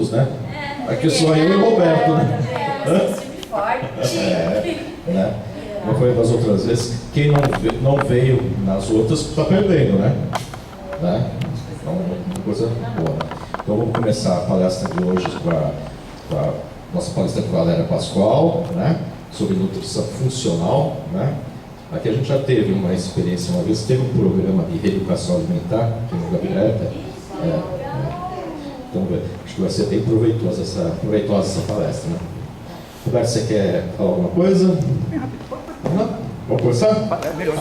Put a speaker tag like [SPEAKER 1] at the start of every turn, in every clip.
[SPEAKER 1] juntos, né? Aqui só eu e o Roberto, né?
[SPEAKER 2] Time forte.
[SPEAKER 1] Né? Não foi das outras vezes. Quem não veio nas outras está perdendo, né? Então, uma coisa boa. Né? Então, vamos começar a palestra de hoje com a nossa palestrante Valéria Pascoal, né? Sobre nutrição funcional, né? Aqui a gente já teve uma experiência uma vez, teve um programa de reeducação alimentar aqui no gabinete. Então, acho que vai ser bem proveitosa essa palestra, né? Roberto, você quer falar alguma coisa? Vamos lá? Vamos começar?
[SPEAKER 3] É melhor.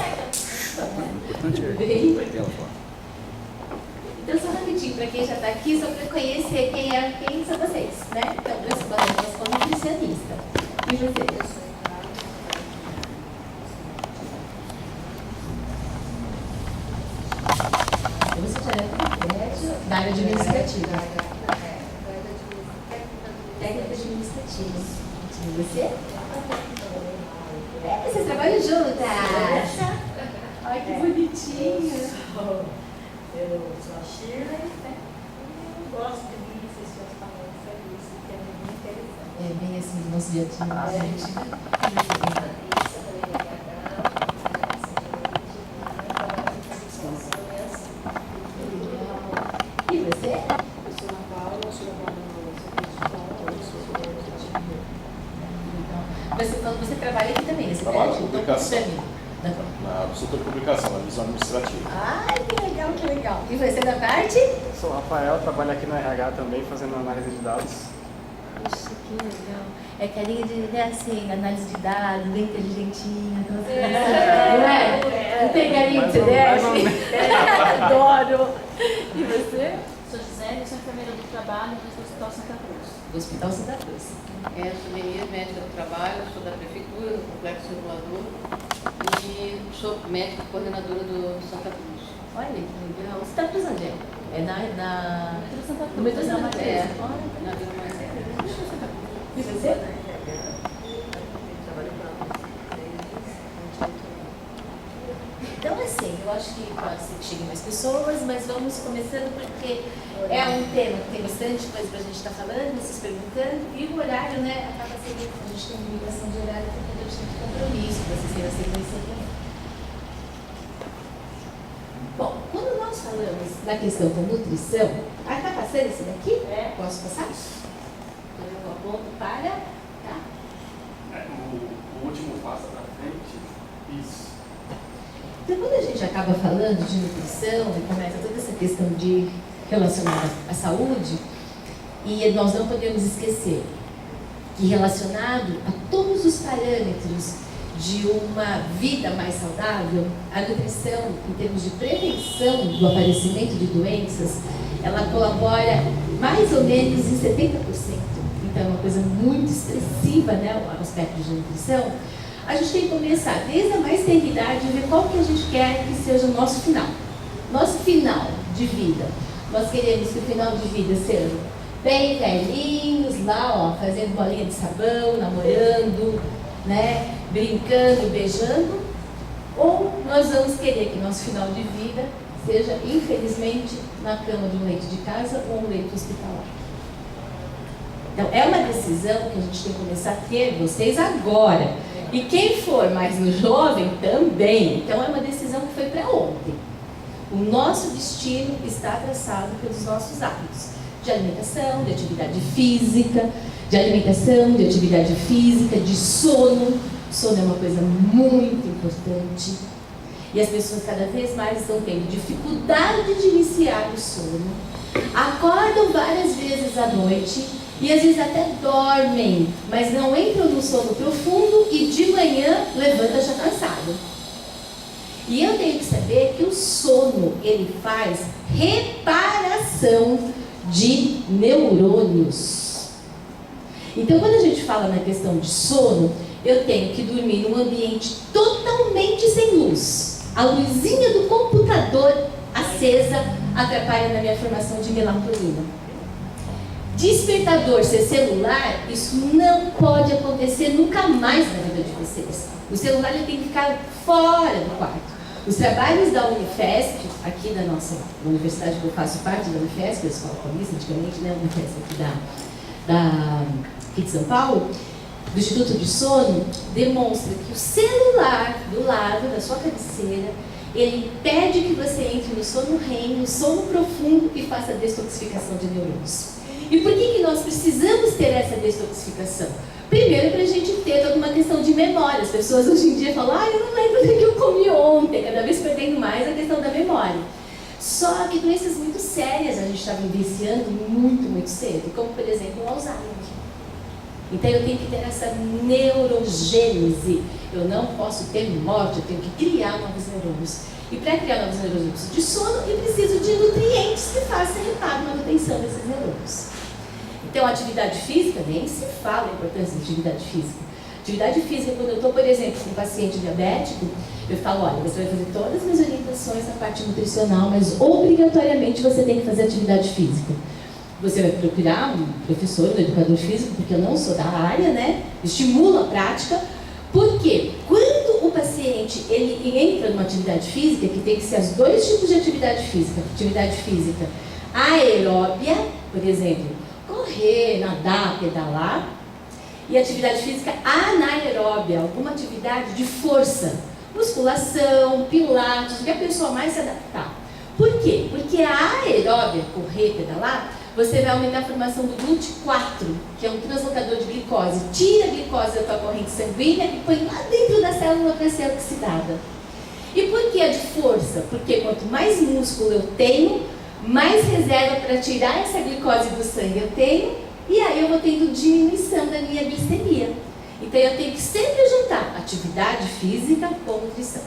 [SPEAKER 2] Então, só rapidinho, para quem já está aqui, só para conhecer quem são vocês, né? Então, eu sou Valéria Pascoal, nutricionista. E você? Você já é da área administrativa. Técnica administrativa. E você? Vocês trabalham juntas? Ai, que bonitinha.
[SPEAKER 4] Eu sou a Shirley, né? Eu gosto de vir assistir as palestras, isso que é muito interessante.
[SPEAKER 2] É bem assim do nosso dia a dia, gente. E você?
[SPEAKER 4] Eu sou Ana Paula, eu sou
[SPEAKER 2] Você trabalha aqui também, você
[SPEAKER 3] Trabalho
[SPEAKER 2] pede?
[SPEAKER 3] com publicação.
[SPEAKER 2] Então,
[SPEAKER 3] Na superpublicação, na visão administrativa.
[SPEAKER 2] ai, que legal, que legal. E você da parte?
[SPEAKER 5] Sou o Rafael, trabalho aqui no RH também, fazendo análise de dados.
[SPEAKER 2] Puxa, que legal. É carinha de, assim, análise de dados, bem inteligentinha. Não é? Não tem carinha de
[SPEAKER 5] Mais ou
[SPEAKER 2] CDF? Adoro. E você?
[SPEAKER 6] Sou Gisele, sou enfermeira do trabalho do Hospital Santa Cruz.
[SPEAKER 2] Do Hospital Santa Cruz.
[SPEAKER 7] Eu sou Denise, médica do trabalho, sou da prefeitura, do Complexo Regulador e sou médica coordenadora do Santa Cruz.
[SPEAKER 2] Olha que legal. Você está cruz onde? É na
[SPEAKER 6] Santa Cruz.
[SPEAKER 2] no metrô Santa Cruz.
[SPEAKER 7] É,
[SPEAKER 2] Olha,
[SPEAKER 7] na Vila Maria.
[SPEAKER 2] e você? Então, assim, eu acho que pode ser que cheguem mais pessoas, mas vamos começando porque é um tema que tem bastante coisa para a gente estar falando, vocês perguntando, e o horário, né, acaba sendo, a gente tem limitação de horário porque a gente tem compromisso, vocês têm a sequência também. Bom, quando nós falamos na questão da nutrição, está passando esse daqui? Posso passar? Então eu aponto para cá.
[SPEAKER 5] O último passo para frente, isso.
[SPEAKER 2] Então, quando a gente acaba falando de nutrição e começa toda essa questão de relacionada à saúde, e nós não podemos esquecer que relacionado a todos os parâmetros de uma vida mais saudável, a nutrição, em termos de prevenção do aparecimento de doenças, ela colabora mais ou menos em 70%. Então, é uma coisa muito expressiva, né, o aspecto de nutrição. A gente tem que começar desde a mais tenra idade a ver qual que a gente quer que seja o nosso final. Nosso final de vida. Nós queremos que o final de vida seja bem velhinhos, lá, ó, fazendo bolinha de sabão, namorando, né, brincando, beijando. Ou nós vamos querer que nosso final de vida seja, infelizmente, na cama de um leito de casa ou um leito hospitalar. Então, é uma decisão que a gente tem que começar a ter vocês agora. E quem for mais no jovem também. Então, é uma decisão que foi para ontem. O nosso destino está traçado pelos nossos hábitos de alimentação, de atividade física, de sono. Sono é uma coisa muito importante. E as pessoas cada vez mais estão tendo dificuldade de iniciar o sono. Acordam várias vezes à noite e às vezes até dormem, mas não entram no sono profundo e de manhã levanta já cansado. E eu tenho que saber que o sono, ele faz reparação de neurônios. Então, quando a gente fala na questão de sono, eu tenho que dormir num ambiente totalmente sem luz. A luzinha do computador acesa atrapalha na minha formação de melatonina. Despertador ser celular, isso não pode acontecer nunca mais na vida de vocês. O celular ele tem que ficar fora do quarto. Os trabalhos da Unifesp, aqui da nossa universidade que eu faço parte da Unifesp, a Escola Paulista, antigamente, né, a Unifesp aqui aqui de São Paulo, do Instituto de Sono, demonstra que o celular do lado da sua cabeceira, ele impede que você entre no sono REM, no sono profundo e faça a detoxificação de neurônios. E por que nós precisamos ter essa detoxificação? Primeiro, para a gente ter toda uma questão de memória. As pessoas hoje em dia falam, eu não lembro do que eu comi ontem, cada vez perdendo mais a questão da memória. Só que doenças muito sérias a gente está vivenciando muito cedo, como por exemplo o Alzheimer. Então eu tenho que ter essa neurogênese. Eu não posso ter morte, eu tenho que criar novos neurônios. E para criar novos neurônios eu preciso de sono e preciso de nutrientes que façam reparo e manutenção desses neurônios. Então, a atividade física, nem se fala a importância da atividade física. Atividade física, quando eu estou, por exemplo, com um paciente diabético, eu falo, olha, você vai fazer todas as minhas orientações na parte nutricional, mas obrigatoriamente você tem que fazer atividade física. Você vai procurar um professor, um educador físico, porque eu não sou da área, né? Estimula a prática. Porque quando o paciente ele entra numa atividade física, que tem que ser os dois tipos de atividade física aeróbia, por exemplo, correr, nadar, pedalar, e atividade física anaeróbia, alguma atividade de força, musculação, pilates, o que a pessoa mais se adaptar. Por quê? Porque a aeróbia, correr, pedalar, você vai aumentar a formação do GLUT4, que é um translocador de glicose. Tira a glicose da tua corrente sanguínea e põe lá dentro da célula para ser oxidada. E por que a de força? Porque quanto mais músculo eu tenho, mais reserva para tirar essa glicose do sangue eu tenho, e aí eu vou tendo diminuição da minha glicemia. Então eu tenho que sempre juntar atividade física com nutrição.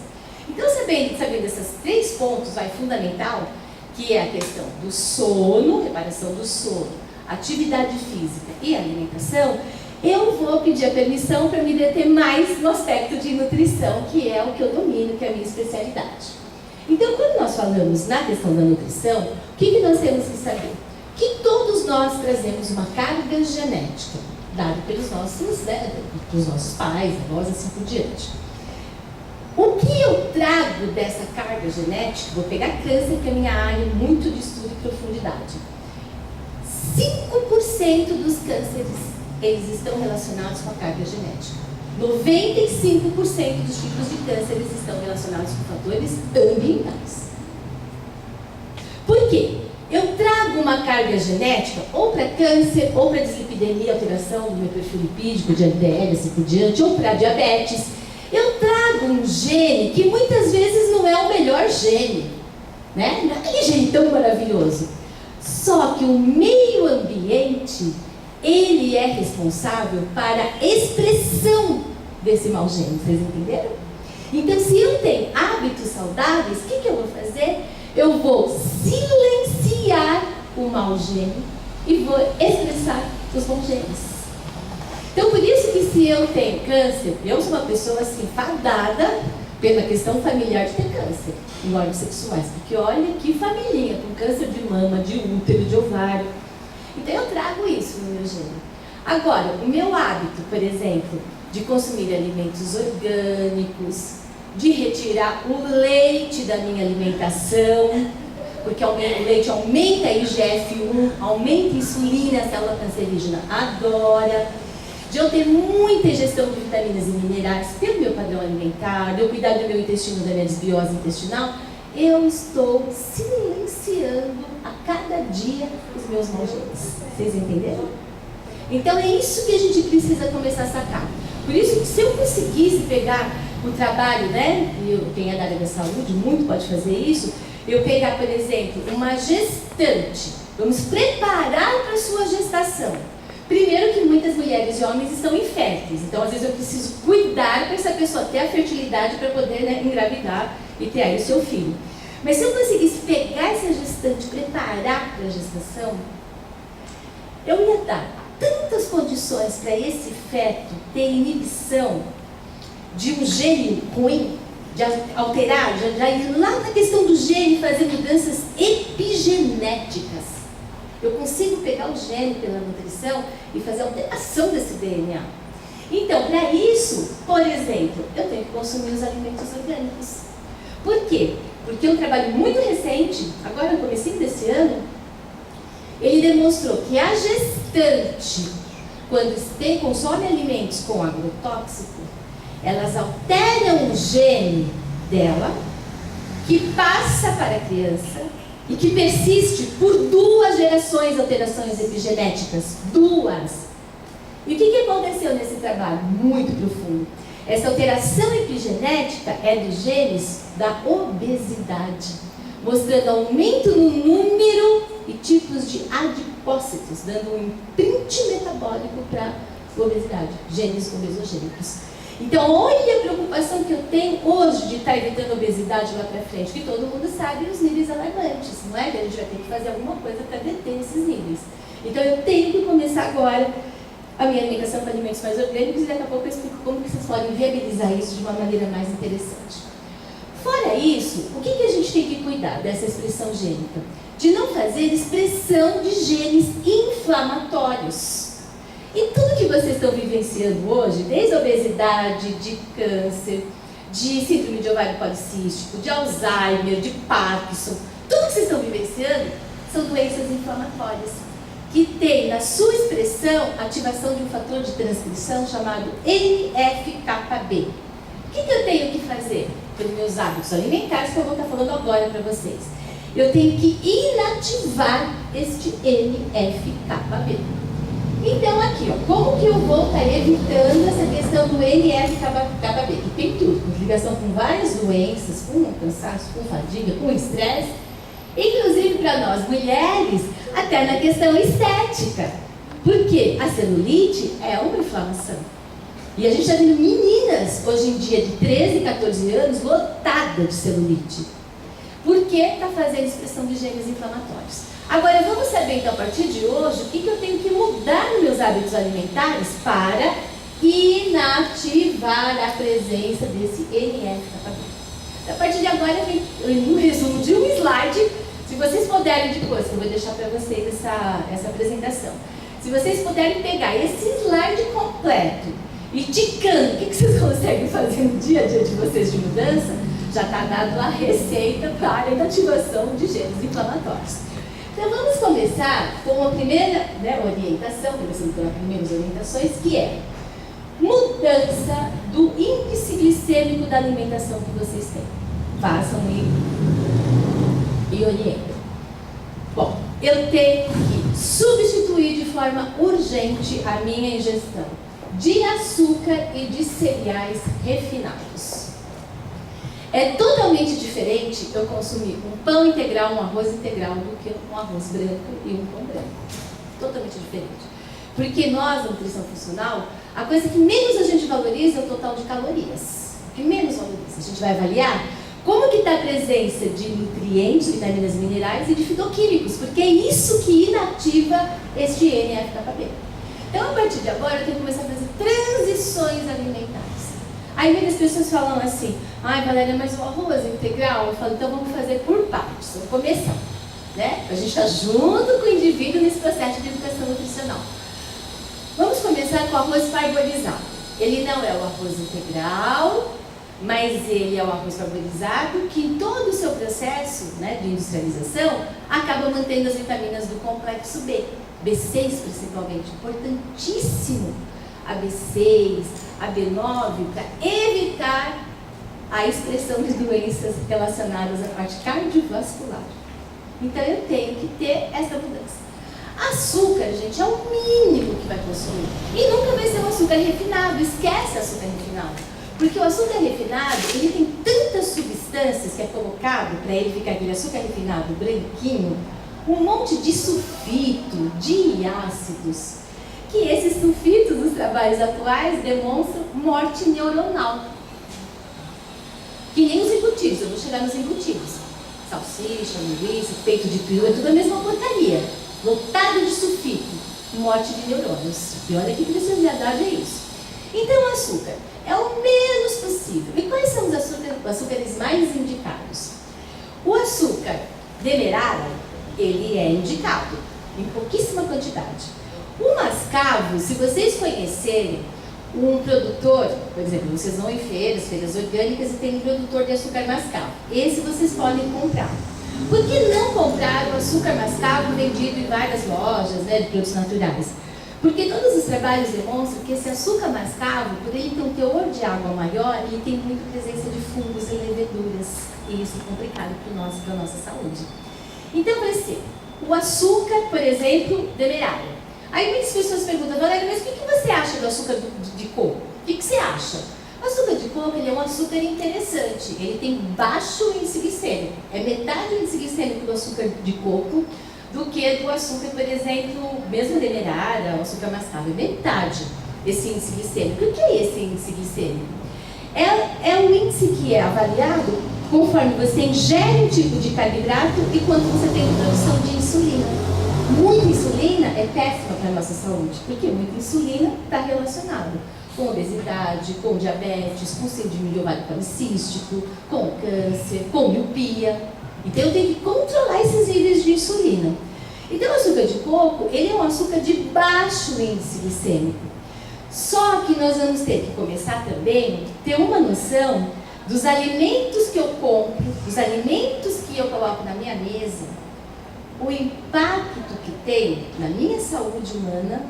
[SPEAKER 2] Então, sabendo desses 3 pontos fundamental, que é a questão do sono, reparação do sono, atividade física e alimentação, eu vou pedir a permissão para me deter mais no aspecto de nutrição, que é o que eu domino, que é a minha especialidade. Então, quando nós falamos na questão da nutrição, o que nós temos que saber? Que todos nós trazemos uma carga genética, dada pelos nossos pais, avós, assim por diante. O que eu trago dessa carga genética, vou pegar câncer, que é a minha área muito de estudo e profundidade. 5% dos cânceres, eles estão relacionados com a carga genética. 95% dos tipos de cânceres estão relacionados com fatores ambientais. Por quê? Eu trago uma carga genética ou para câncer, ou para dislipidemia, alteração do meu perfil lipídico, de LDL, assim por diante, ou para diabetes. Eu trago um gene que muitas vezes não é o melhor gene, né? Não é aquele gene tão maravilhoso. Só que o meio ambiente, ele é responsável para a expressão desse mau gene, vocês entenderam? Então, se eu tenho hábitos saudáveis, o que eu vou fazer? Eu vou silenciar o mau gene e vou expressar os bons genes. Então, por isso que se eu tenho câncer, eu sou uma pessoa assim, fadada pela questão familiar de ter câncer em órgãos sexuais. Porque olha que família, com câncer de mama, de útero, de ovário. Então, eu trago isso no meu gene. Agora, o meu hábito, por exemplo, de consumir alimentos orgânicos, de retirar o leite da minha alimentação, porque o leite aumenta a IGF-1, aumenta a insulina, a célula cancerígena adora, de eu ter muita ingestão de vitaminas e minerais pelo meu padrão alimentar, de eu cuidar do meu intestino, da minha desbiose intestinal, eu estou silenciando a cada dia os meus maus genes. Vocês entenderam? Então é isso que a gente precisa começar a sacar. Por isso que se eu conseguisse pegar o trabalho, né, e quem é da área da saúde, muito pode fazer isso, eu pegar, por exemplo, uma gestante, vamos preparar para a sua gestação. Primeiro que muitas mulheres e homens estão inférteis, então às vezes eu preciso cuidar para essa pessoa ter a fertilidade para poder, né, engravidar e ter aí o seu filho. Mas se eu conseguisse pegar essa gestante, preparar para a gestação, eu ia dar tantas condições para esse feto ter inibição de um gene ruim, de alterar, já ir lá na questão do gene, fazer mudanças epigenéticas. Eu consigo pegar o gene pela nutrição e fazer a alteração desse DNA. Então, para isso, por exemplo, eu tenho que consumir os alimentos orgânicos. Por quê? Porque um trabalho muito recente, agora no comecinho desse ano, ele demonstrou que a gestante, quando consome alimentos com agrotóxico, elas alteram o gene dela, que passa para a criança e que persiste por 2 gerações de alterações epigenéticas. 2. E o que aconteceu nesse trabalho muito profundo? Essa alteração epigenética é dos genes da obesidade, mostrando aumento no número e tipos de adipócitos, dando um imprint metabólico para a obesidade, genes obesogênicos. Então, olha a preocupação que eu tenho hoje de estar evitando obesidade lá para frente, que todo mundo sabe os níveis alarmantes, não é? Que a gente vai ter que fazer alguma coisa para deter esses níveis. Então, eu tenho que começar agora a minha alimentação com alimentos mais orgânicos e daqui a pouco eu explico como que vocês podem viabilizar isso de uma maneira mais interessante. Fora isso, o que a gente tem que cuidar dessa expressão gênica? De não fazer expressão de genes inflamatórios. E tudo que vocês estão vivenciando hoje, desde a obesidade, de câncer, de síndrome de ovário policístico, de Alzheimer, de Parkinson, tudo que vocês estão vivenciando são doenças inflamatórias, que tem na sua expressão ativação de um fator de transcrição chamado NF-κB. O que eu tenho que fazer pelos meus hábitos alimentares, que eu vou estar falando agora para vocês? Eu tenho que inativar este NF-κB. Então aqui, ó, como que eu vou estar evitando essa questão do NF-κB? Que tem tudo, com ligação com várias doenças, com cansaço, com fadiga, com estresse, inclusive para nós mulheres, até na questão estética. Porque a celulite é uma inflamação. E a gente está vendo meninas, hoje em dia, de 13, 14 anos, lotadas de celulite. Porque está fazendo expressão de genes inflamatórios. Agora, vamos saber, então, a partir de hoje, o que eu tenho que mudar nos meus hábitos alimentares para inativar a presença desse NF-κB. A partir de agora, um resumo de um slide. Se vocês puderem depois, que eu vou deixar para vocês essa apresentação. Se vocês puderem pegar esse slide completo e ticando, o que vocês conseguem fazer no dia a dia de vocês de mudança, já está dado a receita para a inativação de genes inflamatórios. Então vamos começar com a primeira orientação, começando pelas primeiras orientações, que é mudança do índice glicêmico da alimentação que vocês têm. Façam e orientem. Bom, eu tenho que substituir de forma urgente a minha ingestão de açúcar e de cereais refinados. É totalmente diferente eu consumir um pão integral, um arroz integral, do que um arroz branco e um pão branco. Totalmente diferente. Porque nós, na nutrição funcional, a coisa que menos a gente valoriza é o total de calorias. O que menos valoriza. A gente vai avaliar como que está a presença de nutrientes, vitaminas, minerais e de fitoquímicos, porque é isso que inativa este NF-κB. Então, a partir de agora, eu tenho que começar a fazer transições alimentares. Aí muitas pessoas falam assim, ai Valéria, mas o arroz integral? Eu falo, então vamos fazer por partes, vamos começar. Né? A gente está junto com o indivíduo nesse processo de educação nutricional. Vamos começar com o arroz parbolizado. Ele não é o arroz integral, mas ele é o arroz parbolizado que em todo o seu processo, né, de industrialização acaba mantendo as vitaminas do complexo B, B6 principalmente, importantíssimo a B6, a B9 para evitar a expressão de doenças relacionadas à parte cardiovascular. Então eu tenho que ter essa mudança. Açúcar, gente, é o mínimo que vai consumir. E nunca vai ser um açúcar refinado, esquece açúcar refinado. Porque o açúcar refinado, ele tem tantas substâncias que é colocado para ele ficar aquele açúcar refinado branquinho, um monte de sulfito, de ácidos, que esses sulfitos nos trabalhos atuais demonstram morte neuronal. Que nem os embutidos, eu vou chegar nos embutidos. Salsicha, linguiça, peito de peru, é tudo a mesma porcaria. Lotado de sulfito, morte de neurônios. E olha que preciosidade é isso. Então o açúcar é o menos possível. E quais são os açúcares mais indicados? O açúcar demerara, ele é indicado em pouquíssima quantidade. O mascavo, se vocês conhecerem um produtor, por exemplo, vocês vão em feiras orgânicas e tem um produtor de açúcar mascavo. Esse vocês podem comprar. Por que não comprar o açúcar mascavo vendido em várias lojas, né, de produtos naturais? Porque todos os trabalhos demonstram que esse açúcar mascavo, por ele ter um teor de água maior, ele tem muita presença de fungos e leveduras. E isso é complicado para a nossa saúde. Então, por exemplo, o açúcar, por exemplo, demerara. Aí muitas pessoas perguntam, Valéria, mas o que você acha do açúcar de coco? O que você acha? O açúcar de coco ele é um açúcar interessante, ele tem baixo índice glicêmico. É metade do índice glicêmico do açúcar de coco do que do açúcar, por exemplo, mesmo demerara, o açúcar mascavo, é metade esse índice glicêmico. O que é esse índice glicêmico? É um índice que é avaliado conforme você ingere um tipo de carboidrato e quanto você tem produção de insulina. Muita insulina é péssima para a nossa saúde, porque muita insulina está relacionada com obesidade, com diabetes, com síndrome de ovário policístico, com câncer, com miopia. Então eu tenho que controlar esses níveis de insulina. Então o açúcar de coco, ele é um açúcar de baixo índice glicêmico. Só que nós vamos ter que começar também a ter uma noção dos alimentos que eu compro, dos alimentos que eu coloco na minha mesa, o impacto que tem na minha saúde humana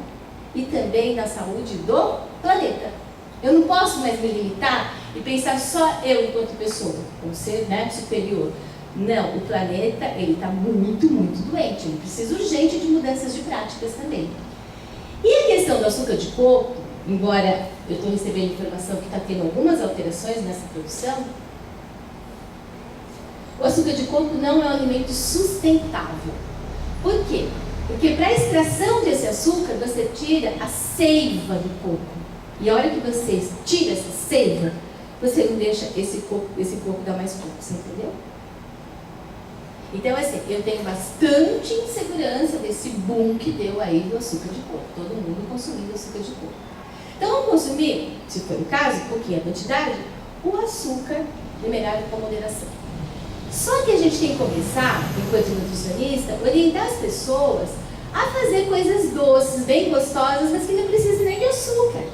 [SPEAKER 2] e também na saúde do planeta. Eu não posso mais me limitar e pensar só eu enquanto pessoa, como ser, né, superior. Não, o planeta ele está muito, muito doente. Ele precisa urgente de mudanças de práticas também. E a questão do açúcar de coco, embora eu estou recebendo informação que está tendo algumas alterações nessa produção, o açúcar de coco não é um alimento sustentável. Por quê? Porque para a extração desse açúcar, você tira a seiva do coco. E a hora que você tira essa seiva, você não deixa esse coco dar mais coco, você entendeu? Então, assim, eu tenho bastante insegurança desse boom que deu aí do açúcar de coco. Todo mundo consumindo açúcar de coco. Então, vamos consumir, se for o caso, pouquinha quantidade, o açúcar demerara com moderação. Só que a gente tem que começar, enquanto nutricionista, orientar as pessoas a fazer coisas doces, bem gostosas, mas que não precisam nem de açúcar,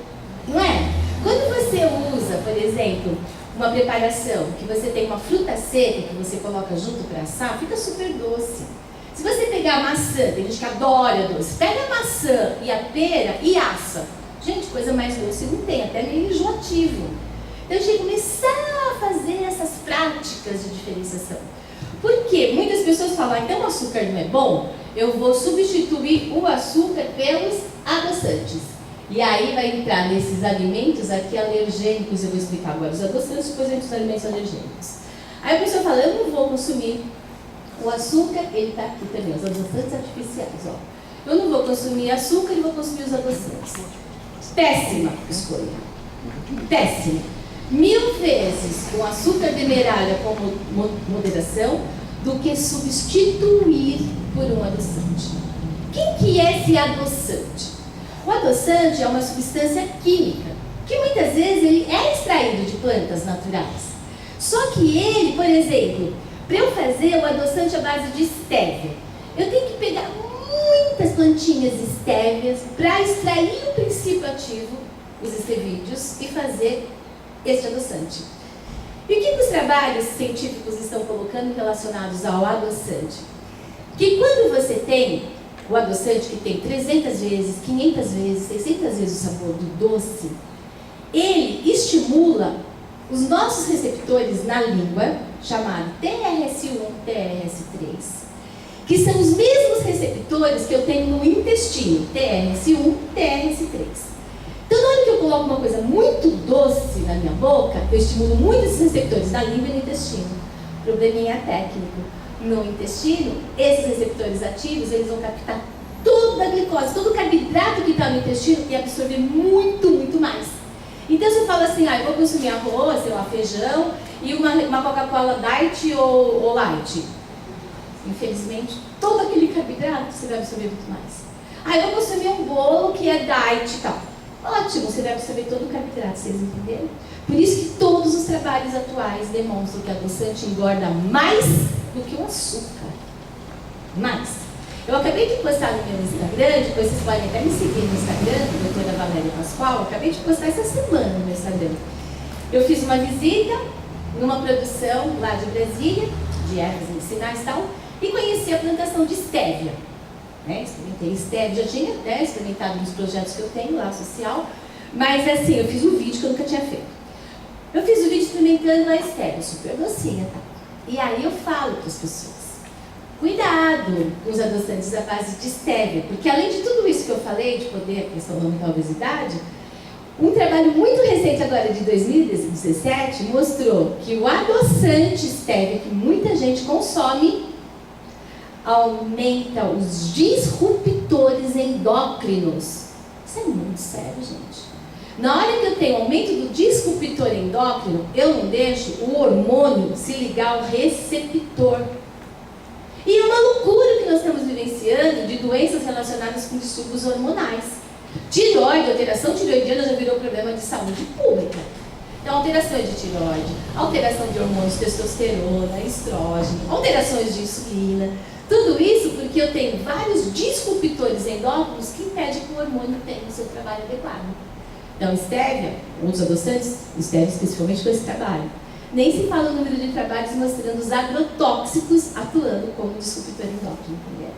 [SPEAKER 2] não é? Quando você usa, por exemplo, uma preparação que você tem uma fruta seca que você coloca junto para assar, fica super doce. Se você pegar a maçã, tem gente que adora doce, pega a maçã e a pera e assa. Gente, coisa mais doce não tem, até meio enjoativo. Então a gente tem que começar a fazer essas práticas de diferenciação. Porque muitas pessoas falam, então o açúcar não é bom, eu vou substituir o açúcar pelos adoçantes. E aí vai entrar nesses alimentos aqui alergênicos, eu vou explicar agora os adoçantes, depois entre os alimentos alergênicos. Aí a pessoa fala, eu não vou consumir o açúcar, ele está aqui também, os adoçantes artificiais, ó. Eu não vou consumir açúcar e vou consumir os adoçantes. Péssima escolha. Péssima. 1000 vezes o açúcar demerara com moderação do que substituir por um adoçante. Quem que é esse adoçante? O adoçante é uma substância química, que muitas vezes ele é extraído de plantas naturais. Só que ele, por exemplo, para eu fazer o adoçante à base de estévia, eu tenho que pegar muitas plantinhas estévias para extrair o princípio ativo, os estevídeos, e fazer este adoçante. E o que os trabalhos científicos estão colocando relacionados ao adoçante? Que quando você tem o adoçante que tem 300 vezes, 500 vezes, 600 vezes o sabor do doce, ele estimula os nossos receptores na língua, chamado TRS1, TRS3, que são os mesmos receptores que eu tenho no intestino, TRS1, TRS3. Então, na hora que eu coloco uma coisa muito doce na minha boca, eu estimulo muito esses receptores na língua e no intestino. Probleminha técnico. No intestino, esses receptores ativos, eles vão captar toda a glicose, todo o carboidrato que está no intestino e absorver muito, muito mais. Então, se eu falo assim, eu vou consumir arroz, sei lá, feijão e uma Coca-Cola Diet ou Light. Infelizmente, todo aquele carboidrato você vai absorver muito mais. Eu vou consumir um bolo que é Diet e tal. Ótimo, você vai absorver todo o carboidrato, vocês entenderam? Por isso que todos os trabalhos atuais demonstram que o adoçante engorda mais do que o açúcar. Mais. Eu acabei de postar no meu Instagram, depois vocês podem até me seguir no Instagram, doutora Valéria Pascoal, eu acabei de postar essa semana no meu Instagram. Eu fiz uma visita numa produção lá de Brasília, de ervas medicinais e tal, e conheci a plantação de estévia. Né? Experimentei estévia, já tinha até experimentado nos projetos que eu tenho lá, social, mas assim, eu fiz um vídeo que eu nunca tinha feito. Eu fiz o vídeo experimentando a estévia, super docinha, tá? E aí eu falo para as pessoas, cuidado com os adoçantes à base de estévia, porque além de tudo isso que eu falei, de poder, a questão da obesidade, um trabalho muito recente agora, de 2017, mostrou que o adoçante estévia, que muita gente consome, aumenta os disruptores endócrinos. Isso é muito sério, gente. Na hora que eu tenho aumento do disruptor endócrino, eu não deixo o hormônio se ligar ao receptor. E é uma loucura que nós estamos vivenciando de doenças relacionadas com distúrbios hormonais. Tireoide, alteração tireoidiana já virou problema de saúde pública. Então, alterações de tireoide, alteração de hormônios, testosterona, estrógeno, alterações de insulina. Tudo isso porque eu tenho vários disruptores endócrinos que impedem que o hormônio tenha o seu trabalho adequado. Então, estévia, outros adoçantes, estévia especificamente com esse trabalho. Nem se fala o número de trabalhos mostrando os agrotóxicos atuando como disruptor endócrino, entendeu?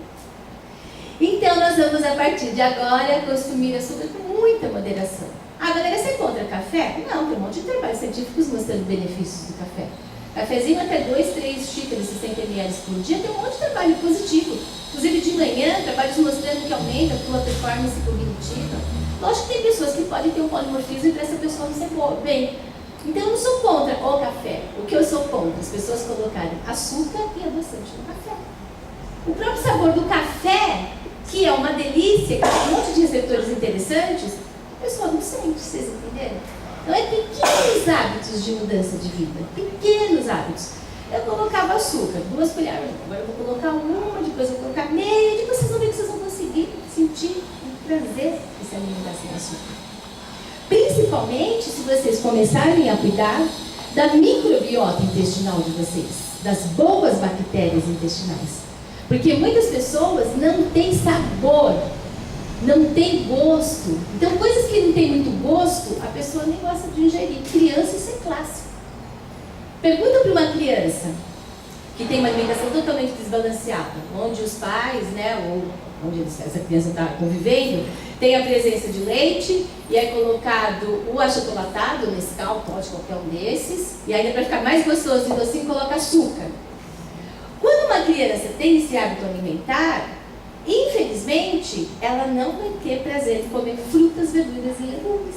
[SPEAKER 2] Então, nós vamos, a partir de agora, consumir açúcar com muita moderação. Ah, galera, você é contra café? Não, tem um monte de trabalhos científicos mostrando benefícios do café. Cafezinho até 2, 3 xícaras, 60 ml por dia, tem um monte de trabalho positivo. Inclusive, de manhã, trabalhos mostrando que aumenta a tua performance cognitiva. Lógico que tem pessoas que podem ter um polimorfismo e para essa pessoa não ser bem. Então, eu não sou contra o café. O que eu sou contra? As pessoas colocarem açúcar e adoçante no café. O próprio sabor do café, que é uma delícia, que tem um monte de receptores interessantes, a pessoa não sente, vocês entenderam? Então, é pequenos hábitos de mudança de vida. Pequenos hábitos. Eu colocava açúcar, 2 colheres. Agora eu vou colocar uma, depois eu vou colocar meia, depois vocês vão ver que vocês vão conseguir sentir o prazer de se alimentar sem açúcar. Principalmente se vocês começarem a cuidar da microbiota intestinal de vocês, das boas bactérias intestinais. Porque muitas pessoas não têm sabor, não têm gosto. Então, coisas que não têm muito gosto, a pessoa nem gosta de ingerir. Criança, isso é clássico. Pergunta para uma criança que tem uma alimentação totalmente desbalanceada, onde os pais, né, ou onde essa criança está convivendo, tem a presença de leite e é colocado o achocolatado, o Nescau, pode qualquer um desses, e ainda para ficar mais gostoso e docinho, coloca açúcar. Quando uma criança tem esse hábito alimentar, infelizmente, ela não vai ter prazer de comer frutas, verduras e legumes.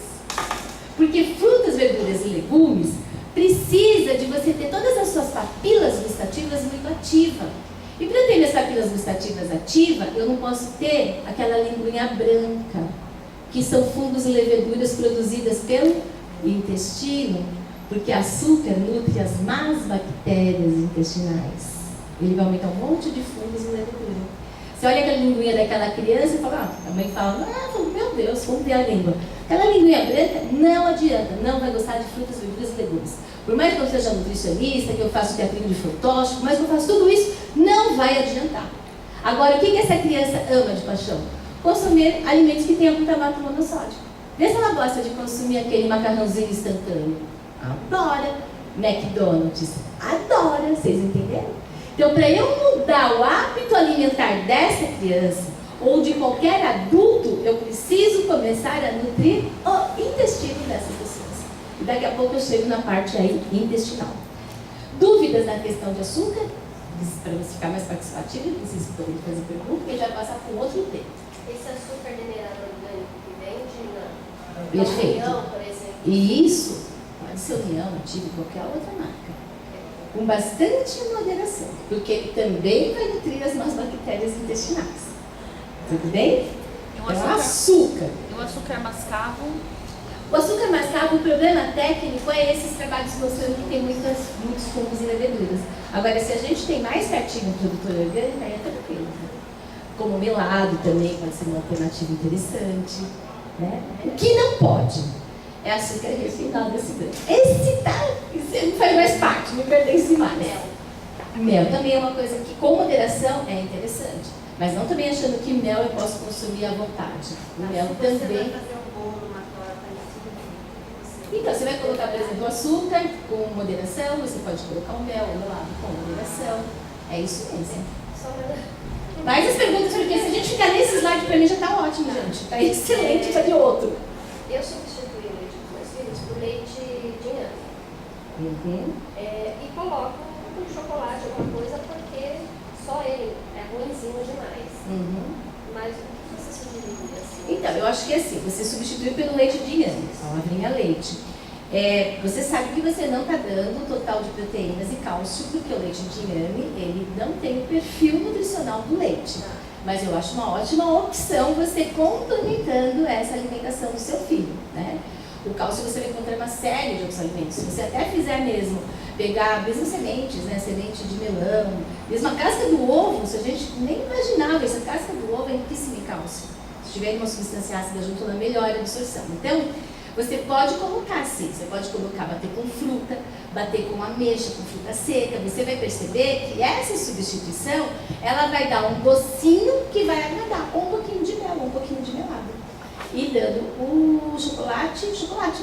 [SPEAKER 2] Porque frutas, verduras e legumes precisa de você ter todas as suas papilas gustativas muito ativas. E para ter minhas papilas gustativas ativas, eu não posso ter aquela linguinha branca, que são fungos e leveduras produzidas pelo intestino, porque açúcar nutre as más bactérias intestinais. Ele vai aumentar um monte de fungos e leveduras. Você olha aquela linguinha daquela criança e fala, a mãe fala, meu Deus, vamos ver a língua. Aquela linguinha branca não adianta, não vai gostar de frutas, verduras e legumes. Por mais que eu seja nutricionista, que eu faço teatrinho de fantóstico, mas que eu faço tudo isso, não vai adiantar. Agora, o que essa criança ama de paixão? Consumir alimentos que tenham glutamato monossódico. Vê se ela gosta de consumir aquele macarrãozinho instantâneo. Adora. McDonald's. Adora. Vocês entenderam? Então, para eu mudar o hábito alimentar dessa criança, ou de qualquer adulto, eu preciso começar a nutrir o intestino dessas pessoas. E daqui a pouco eu chego na parte aí intestinal. Dúvidas na questão de açúcar? Para você ficar mais participativo, vocês podem fazer pergunta, porque a gente vai passar para um outro tema.
[SPEAKER 8] Esse açúcar mineral orgânico que vende na
[SPEAKER 2] Perfeito.
[SPEAKER 8] União, por exemplo.
[SPEAKER 2] E isso pode ser União, Nativa, qualquer outra marca. Com bastante moderação, porque ele também vai nutrir as más bactérias intestinais. Tudo bem?
[SPEAKER 6] E
[SPEAKER 2] Então, açúcar.
[SPEAKER 6] E o açúcar mascavo?
[SPEAKER 2] O açúcar mascavo, o problema técnico é esses trabalhos mostrando que tem muitos fungos e leveduras. Agora, se a gente tem mais pertinho um produtor orgânico, aí é tranquilo. Né? Como melado também pode ser uma alternativa interessante. Né? O que não pode é açúcar refinado desse branco. Esse não faz mais parte, me pertence mais. Mel também é uma coisa que, com moderação, é interessante. Mas não também achando que mel eu posso consumir à vontade. O mel também.
[SPEAKER 8] Você vai fazer um bolo, uma torta, isso, você
[SPEAKER 2] Então, você vai colocar, por exemplo, açúcar com moderação, você pode colocar um mel ou melado com moderação. É isso mesmo.
[SPEAKER 8] Só uma...
[SPEAKER 2] Mais as perguntas, porque se a gente ficar nesse slide, pra mim já tá ótimo, gente. Tá excelente, tá de outro.
[SPEAKER 8] Eu substituí o leite dos meus filhos por leite de inhame. E coloco um chocolate, alguma coisa, porque só ele é ruimzinho demais. Mas o que você sugeriria? Assim?
[SPEAKER 2] Então, eu acho que assim, você substitui pelo leite de inhame, palavrinha leite. Você sabe que você não está dando o total de proteínas e cálcio, porque o leite de inhame, ele não tem o perfil nutricional do leite. Mas eu acho uma ótima opção você complementando essa alimentação do seu filho, né? O cálcio você vai encontrar uma série de outros alimentos. Se você até fizer mesmo, pegar mesmo sementes, né? Semente de melão, mesmo a casca do ovo, se a gente nem imaginava, essa casca do ovo é riquíssima em cálcio. Se tiver uma substância ácida junto, ela melhora a absorção. Então, você pode colocar sim, você pode colocar, bater com fruta, bater com ameixa, com fruta seca. Você vai perceber que essa substituição, ela vai dar um docinho que vai agradar, ou um pouquinho de mel, ou um pouquinho de melado. E dando o chocolate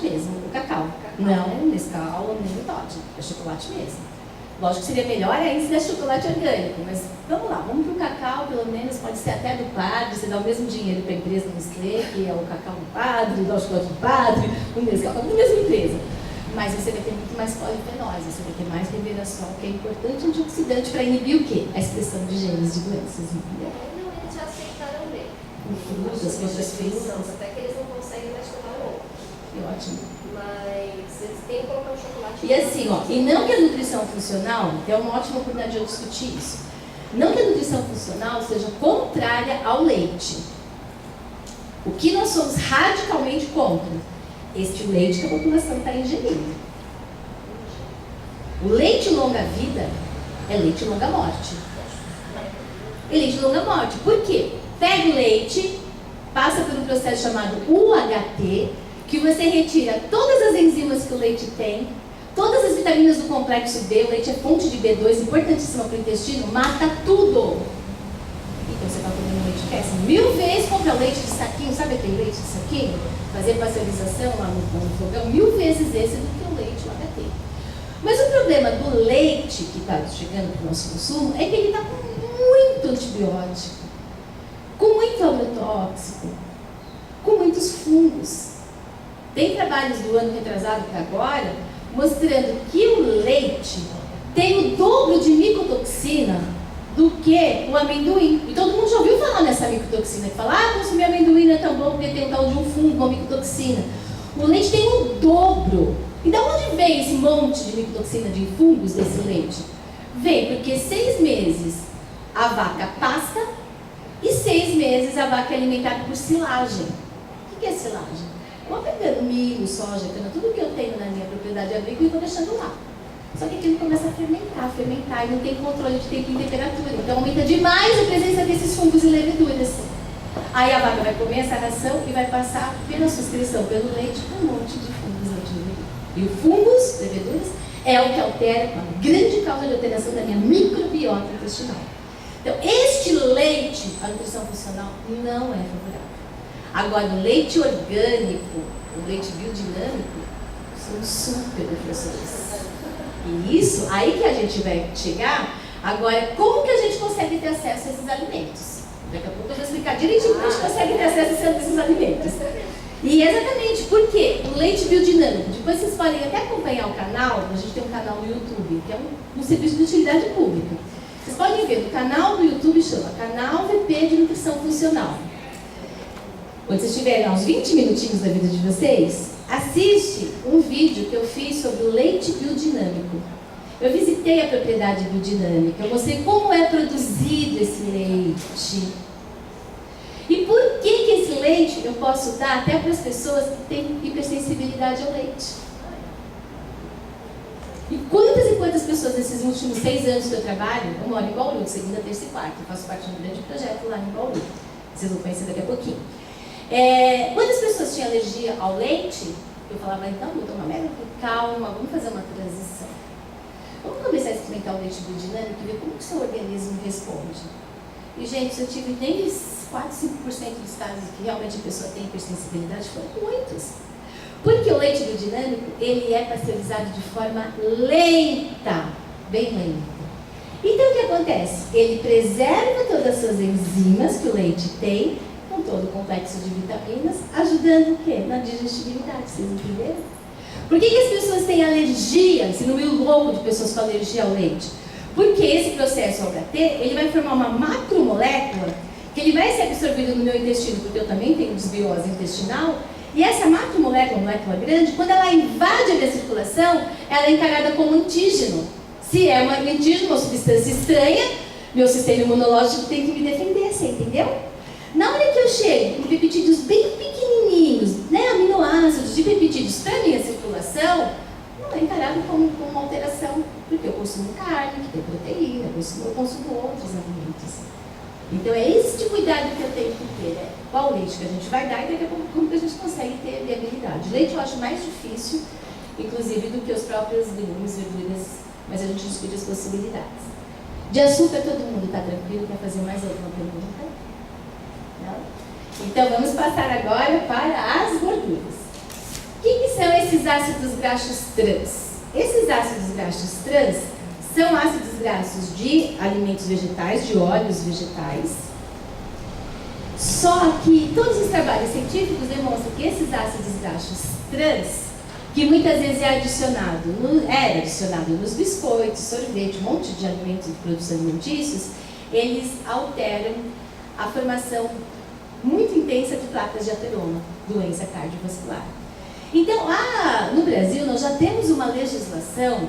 [SPEAKER 2] mesmo, o cacau. Não Nescau, nem o Toddy, é chocolate mesmo. Lógico que seria melhor ainda se der chocolate orgânico, mas vamos lá, vamos para o cacau, pelo menos pode ser até do padre, você dá o mesmo dinheiro para a empresa Nestlé, que é o cacau do padre, dá o chocolate do padre, o Nescau, é a mesma empresa. Mas você vai ter muito mais polifenóis, você vai ter mais resveratrol, que é importante antioxidante para inibir o quê? A expressão de genes de doenças, entendeu?
[SPEAKER 8] Não, eles já aceitaram bem.
[SPEAKER 2] Frutas, outras frutas.
[SPEAKER 8] Até que eles não conseguem mais tomar o ovo.
[SPEAKER 2] Que ótimo.
[SPEAKER 8] Mas eles têm que colocar um chocolate.
[SPEAKER 2] E assim, ó, e não que a nutrição funcional, é uma ótima oportunidade de eu discutir isso, não que a nutrição funcional seja contrária ao leite. O que nós somos radicalmente contra? Este leite que a população está ingerindo. O leite longa-vida é leite longa-morte. É leite longa-morte. Por quê? Pega o leite, passa por um processo chamado UHT, que você retira todas as enzimas que o leite tem, todas as vitaminas do complexo B, o leite é fonte de B2, importantíssima para o intestino, mata tudo. Então você está comendo leite péssimo. 1000 vezes comprar o leite de saquinho, sabe aquele leite de saquinho? Fazer pasteurização lá no fogão, 1000 vezes esse do que o leite UHT. Mas o problema do leite que está chegando para o nosso consumo é que ele está com muito antibiótico, com muito agrotóxico, com muitos fungos. Tem trabalhos do ano retrasado para agora, mostrando que o leite tem o dobro de micotoxina do que o amendoim. E todo mundo já ouviu falar nessa micotoxina, que fala, consumir amendoim não é tão bom porque tem um tal de um fungo, uma micotoxina. O leite tem o dobro. E da onde vem esse monte de micotoxina, de fungos desse leite? Vem porque 6 meses a vaca pasta e 6 meses a vaca é alimentada por silagem. O que é silagem? Eu vou pegando milho, soja, cana, tudo que eu tenho na minha propriedade agrícola e vou deixando lá. Só que aquilo começa a fermentar e não tem controle de tempo e temperatura. Então aumenta demais a presença desses fungos e leveduras. Aí a vaca vai comer essa ração e vai passar pela sua excreção, pelo leite, um monte de fungos, leite e leveduras. E o fungos, leveduras, é o que altera, uma grande causa de alteração da minha microbiota intestinal. Então este leite, a nutrição funcional, não é favorável. Agora, o leite orgânico, o leite biodinâmico, são super defensores. E isso, aí que a gente vai chegar. Agora, como que a gente consegue ter acesso a esses alimentos? Daqui a pouco eu vou explicar direitinho como a gente consegue ter acesso a esses alimentos. E exatamente, por quê? O leite biodinâmico. Depois vocês podem até acompanhar o canal, a gente tem um canal no YouTube, que é um serviço de utilidade pública. Vocês podem ver, o canal do YouTube chama Canal VP de Nutrição Funcional. Quando vocês tiverem uns 20 minutinhos da vida de vocês, assiste um vídeo que eu fiz sobre o leite biodinâmico. Eu visitei a propriedade biodinâmica, eu mostrei como é produzido esse leite. E por que esse leite eu posso dar até para as pessoas que têm hipersensibilidade ao leite? E quantas pessoas nesses últimos 6 anos que eu trabalho, eu moro em Bauru, de segunda, terça e quarta, eu faço parte de um grande projeto lá em Bauru. Vocês vão conhecer daqui a pouquinho. Quantas pessoas tinham alergia ao leite, eu falava, então, vou tomar mega calma, vamos fazer uma transição. Vamos começar a experimentar o leite biodinâmico e ver como que o seu organismo responde. E, gente, eu tive nem 4, 5% dos casos que realmente a pessoa tem hipersensibilidade, foram muitos. Porque o leite biodinâmico, ele é pasteurizado de forma lenta, bem lenta. Então o que acontece? Ele preserva todas as suas enzimas que o leite tem, com todo o complexo de vitaminas, ajudando o quê? Na digestibilidade, vocês entenderam? Por que as pessoas têm alergia, esse número louco de pessoas com alergia ao leite? Porque esse processo OHT, ele vai formar uma macromolécula que ele vai ser absorvido no meu intestino, porque eu também tenho desbiose intestinal, e essa macromolécula, molécula grande, quando ela invade a minha circulação, ela é encarada como antígeno. Se é um antígeno, uma substância estranha, meu sistema imunológico tem que me defender, você entendeu? Na hora que eu chego com peptídeos bem pequenininhos, né, aminoácidos de peptídeos para minha circulação, não é encarado como uma alteração, porque eu consumo carne, que tem proteína, eu consumo outros alimentos. Então é esse de cuidado que eu tenho que ter, né? Qual leite que a gente vai dar e daqui a pouco como que a gente consegue ter viabilidade. Leite eu acho mais difícil, inclusive, do que os próprios legumes, verduras, mas a gente discute as possibilidades. De açúcar todo mundo está tranquilo? Quer fazer mais alguma pergunta? Não? Então vamos passar agora para as gorduras. O que são esses ácidos graxos trans? Esses ácidos graxos trans são ácidos graxos de alimentos vegetais, de óleos vegetais. Só que todos os trabalhos científicos demonstram que esses ácidos graxos trans, que muitas vezes era adicionado nos biscoitos, sorvete, um monte de alimentos, de produtos alimentícios, eles alteram a formação muito intensa de placas de ateroma, doença cardiovascular. Então, no Brasil, nós já temos uma legislação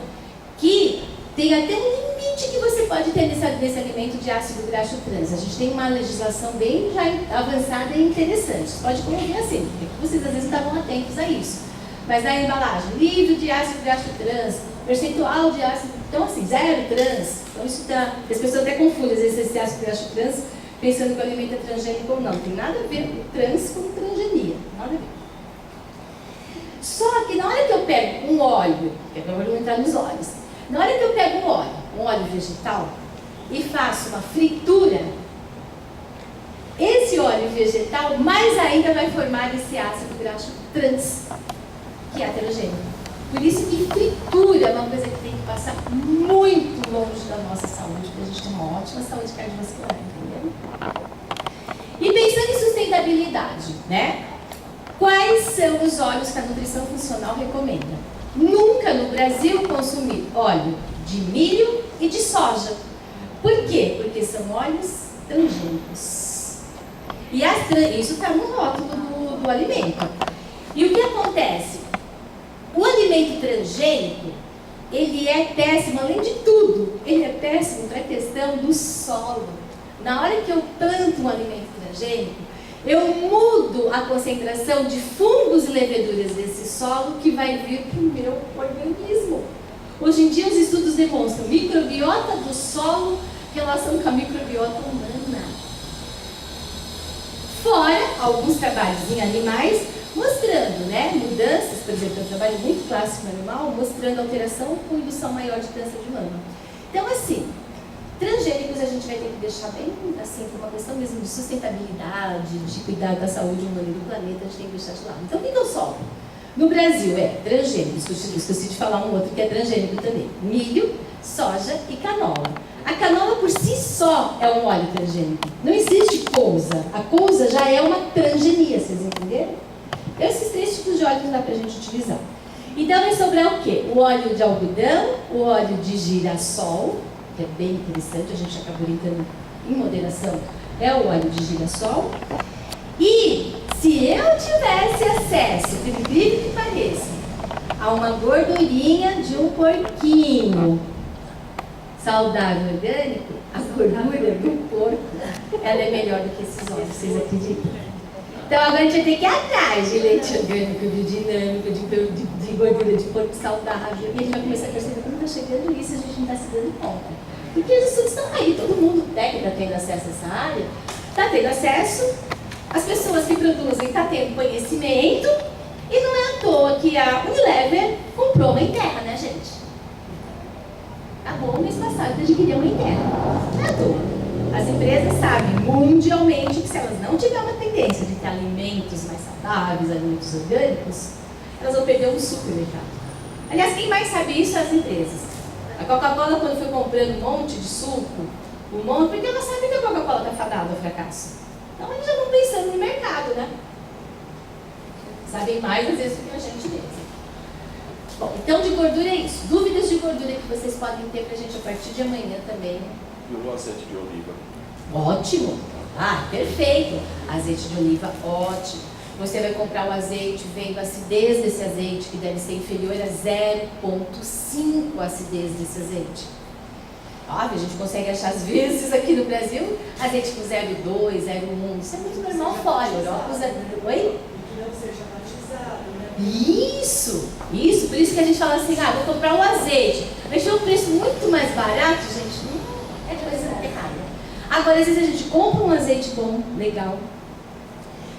[SPEAKER 2] que tem até um limite que você pode ter nesse alimento de ácido graxo trans. A gente tem uma legislação bem já avançada e interessante. Você pode colocar assim, porque vocês às vezes estavam atentos a isso. Mas na embalagem, livre de ácido graxo trans, percentual de ácido, então assim, 0 trans. Então isso dá, as pessoas até confundem às vezes esse ácido graxo trans, pensando que o alimento é transgênico ou não. Não tem nada a ver com trans com transgenia, nada a ver. Só que na hora que eu pego um óleo, que agora eu vou entrar nos óleos, na hora que eu pego um óleo vegetal, e faço uma fritura, esse óleo vegetal mais ainda vai formar esse ácido graxo trans, que é aterogênico. Por isso que fritura é uma coisa que tem que passar muito longe da nossa saúde, para a gente ter uma ótima saúde cardiovascular, entendeu? E pensando em sustentabilidade, né? Quais são os óleos que a nutrição funcional recomenda? Nunca no Brasil consumir óleo de milho e de soja. Por quê? Porque são óleos transgênicos. E isso está no rótulo do alimento. E o que acontece? O alimento transgênico, ele é péssimo, além de tudo, ele é péssimo para a questão do solo. Na hora que eu planto um alimento transgênico, eu mudo a concentração de fungos e leveduras desse solo que vai vir para o meu organismo. Hoje em dia os estudos demonstram microbiota do solo em relação com a microbiota humana. Fora alguns trabalhos em animais mostrando, né, mudanças, por exemplo, um trabalho muito clássico no animal, mostrando alteração com indução maior de câncer de mama. Então assim, transgênicos a gente vai ter que deixar bem assim, por uma questão mesmo de sustentabilidade, de cuidar da saúde humana e do planeta, a gente tem que deixar de lado. Então o que eu solto? No Brasil é transgênico, esqueci de falar um outro que é transgênico também, milho, soja e canola. A canola por si só é um óleo transgênico, não existe couza, a couza já é uma transgenia, vocês entenderam? Esses 3 tipos de óleo não dá pra gente utilizar. Então vai sobrar o quê? O óleo de algodão, o óleo de girassol, que é bem interessante, a gente acabou entrando em moderação, é o óleo de girassol. E se eu tivesse acesso, por incrível que pareça, a uma gordurinha de um porquinho saudável orgânico, a gordura do porco, ela é melhor do que esses óleos, vocês acreditam? Então agora a gente vai ter que ir atrás de leite orgânico, de dinâmico, de gordura de porco saudável. E a gente vai começar a perceber como está chegando isso, a gente não está se dando conta. Porque os estudos estão aí, todo mundo que está tendo acesso a essa área, está tendo acesso, as pessoas que produzem estão tendo conhecimento, e não é à toa que a Unilever comprou uma Interra, né, gente? Acabou o mês passado de adquirir uma Interra. Não é à toa. As empresas sabem mundialmente que se elas não tiverem uma tendência de ter alimentos mais saudáveis, alimentos orgânicos, elas vão perder um supermercado. Aliás, quem mais sabe isso é as empresas. A Coca-Cola, quando foi comprando um monte de suco, porque ela sabe que a Coca-Cola está fadada ao fracasso. Então eles já vão pensando no mercado, né? Sabem mais às vezes do que a gente mesmo. Bom, então de gordura é isso. Dúvidas de gordura que vocês podem ter pra gente a partir de amanhã também.
[SPEAKER 3] E o azeite de oliva?
[SPEAKER 2] Ótimo! Ah, perfeito! Azeite de oliva, ótimo. Você vai comprar o azeite vendo a acidez desse azeite, que deve ser inferior a 0,5 a acidez desse azeite. Óbvio, a gente consegue achar às vezes aqui no Brasil azeite com 0,2, 0,1. Isso é muito normal fora. Europa usa... Oi?
[SPEAKER 4] Que não seja batizado, né?
[SPEAKER 2] Isso! Por isso que a gente fala assim, vou comprar um azeite. Mas tinha um preço muito mais barato, gente. É coisa errada. Agora, às vezes a gente compra um azeite bom, legal.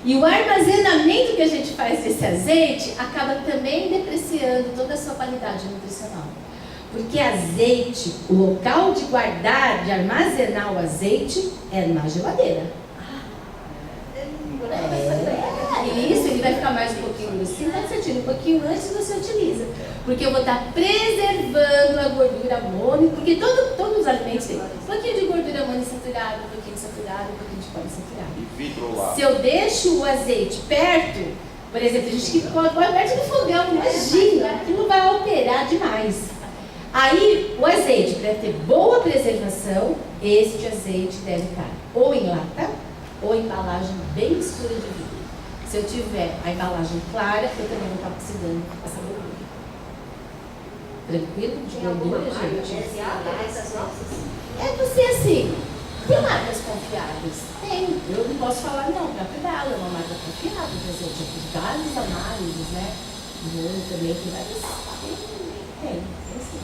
[SPEAKER 2] E o armazenamento que a gente faz desse azeite acaba também depreciando toda a sua qualidade nutricional. Porque azeite, o local de guardar, de armazenar o azeite é na geladeira. Isso, ele vai ficar mais um pouquinho grossinho, então você tira um pouquinho antes e você utiliza. Porque eu vou estar preservando a gordura mono, porque todos os alimentos têm um pouquinho de gordura monoinsaturada, um pouquinho de saturada, um pouquinho de poliinsaturada.
[SPEAKER 3] E vidro lá.
[SPEAKER 2] Se eu deixo o azeite perto, por exemplo, a gente que põe perto do fogão, imagina, aquilo vai alterar demais. Aí, o azeite, para ter boa preservação, este azeite deve estar ou em lata, ou em embalagem bem escura de vidro. Se eu tiver a embalagem clara, eu também não estou oxidando essa gordura. Tranquilo? De gordura, gente? É você assim, tem marcas confiáveis? Tem. Eu não posso falar não, para Bela é uma marca confiável, por exemplo, eu fiz várias análises, né? Eu também tem várias. Tem sim.